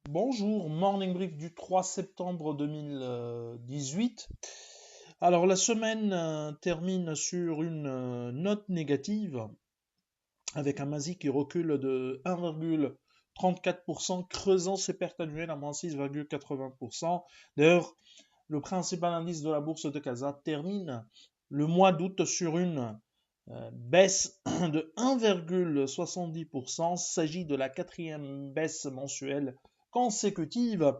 Bonjour, Morning Brief du 3 septembre 2018. Alors la semaine termine sur une note négative avec un MASI qui recule de 1,34%, creusant ses pertes annuelles à moins 6,80%. D'ailleurs, le principal indice de la bourse de Casa termine le mois d'août sur une baisse de 1,70%. Il s'agit de la quatrième baisse mensuelle consécutive.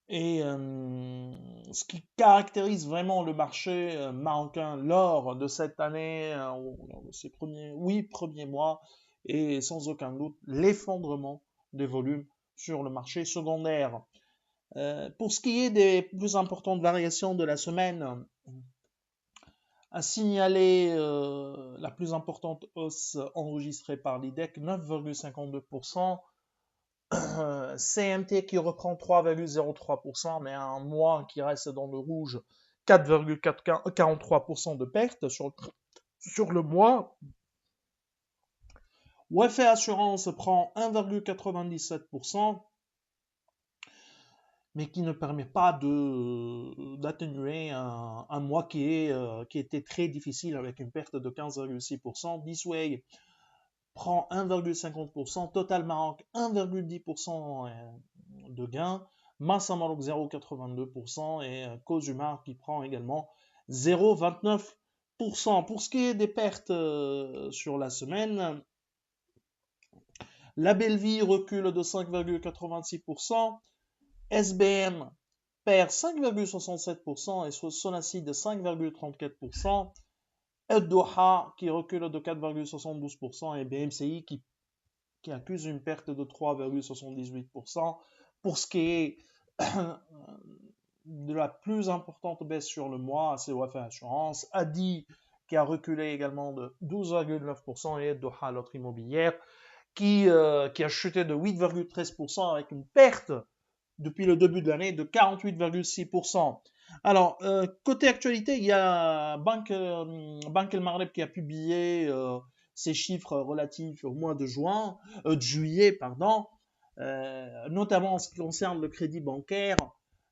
Et ce qui caractérise vraiment le marché marocain lors de cette année, de ces premiers mois, est sans aucun doute l'effondrement des volumes sur le marché secondaire. Pour ce qui est des plus importantes variations de la semaine, à signaler la plus importante hausse enregistrée par l'IDEC, 9,52%. CMT qui reprend 3,03%, mais un mois qui reste dans le rouge, 4,43% de perte sur le mois. WF Assurance prend 1,97%, mais qui ne permet pas d'atténuer un mois qui était très difficile avec une perte de 15,6%. Disway prend 1,50%, Total Maroc 1,10% de gain, Massa Maroc 0,82% et Cosumar qui prend également 0,29%. Pour ce qui est des pertes sur la semaine, la Belleville recule de 5,86%, SBM perd 5,67% et Sonacid de 5,34%, Doha qui recule de 4,72% et BMCI qui accuse une perte de 3,78%. Pour ce qui est de la plus importante baisse sur le mois, c'est WF Assurance. Adi qui a reculé également de 12,9% et Doha, l'autre immobilière, qui a chuté de 8,13% avec une perte depuis le début de l'année de 48,6%. Alors, côté actualité, il y a Banque El Maghreb qui a publié ses chiffres relatifs au mois de juillet, pardon, notamment en ce qui concerne le crédit bancaire.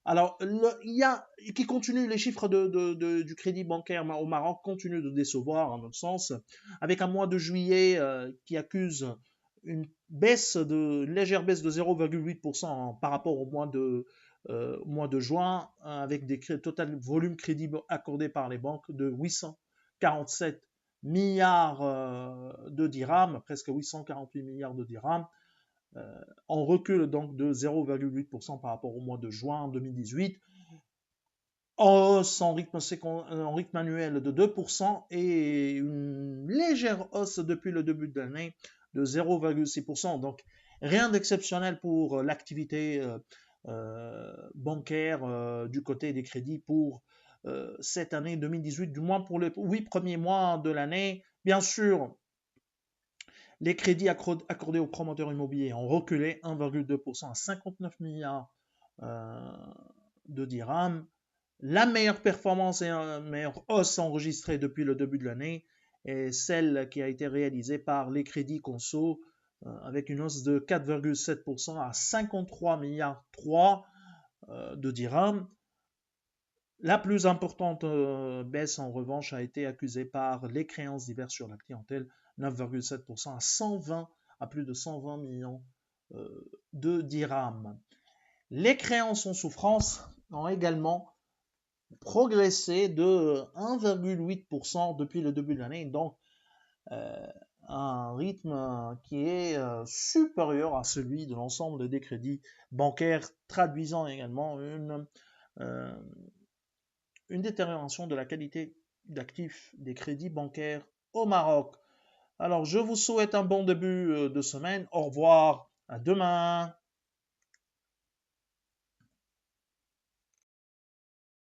Alors, il y a qui continue, les chiffres du crédit bancaire au Maroc continuent de décevoir, en notre sens, avec un mois de juillet qui accuse une légère baisse de 0,8% par rapport au mois de juin, avec des total volume crédit accordés par les banques de 847 milliards de dirhams, presque 848 milliards de dirhams, en recul donc de 0,8% par rapport au mois de juin 2018, en hausse en rythme annuel de 2% et une légère hausse depuis le début de l'année de 0,6%. Donc rien d'exceptionnel pour l'activité bancaire du côté des crédits pour cette année 2018, du moins pour les 8 premiers mois de l'année. Bien sûr, les crédits accordés aux promoteurs immobiliers ont reculé 1,2% à 59 milliards de dirhams. La meilleure performance et la meilleure hausse enregistrée depuis le début de l'année est celle qui a été réalisée par les crédits conso avec une hausse de 4,7% à 53 milliards 3 de dirhams. La plus importante baisse en revanche a été accusée par les créances diverses sur la clientèle, 9,7% à plus de 120 millions de dirhams. Les créances en souffrance ont également progressé de 1,8% depuis le début de l'année, donc un rythme qui est supérieur à celui de l'ensemble des crédits bancaires, traduisant également une détérioration de la qualité d'actifs des crédits bancaires au Maroc. Alors, je vous souhaite un bon début de semaine. Au revoir, à demain.